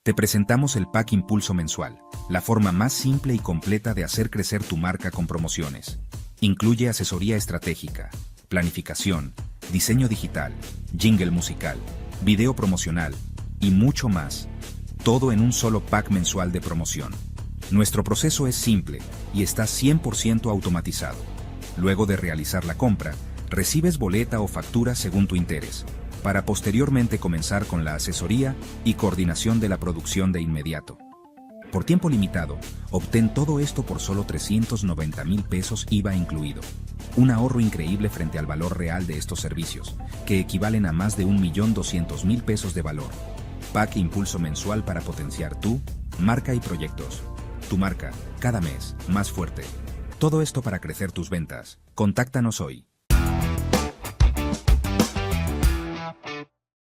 Te presentamos el Pack Impulso Mensual, la forma más simple y completa de hacer crecer tu marca con promociones. Incluye asesoría estratégica, planificación, diseño digital, jingle musical, video promocional y mucho más. Todo en un solo pack mensual de promoción. Nuestro proceso es simple y está 100% automatizado. Luego de realizar la compra, recibes boleta o factura según tu interés, para posteriormente comenzar con la asesoría y coordinación de la producción de inmediato. Por tiempo limitado, obtén todo esto por solo 390,000 pesos IVA incluido. Un ahorro increíble frente al valor real de estos servicios, que equivalen a más de 1.200.000 pesos de valor. Pack Impulso Mensual para potenciar tu marca y proyectos. Tu marca, cada mes, más fuerte. Todo esto para crecer tus ventas. Contáctanos hoy.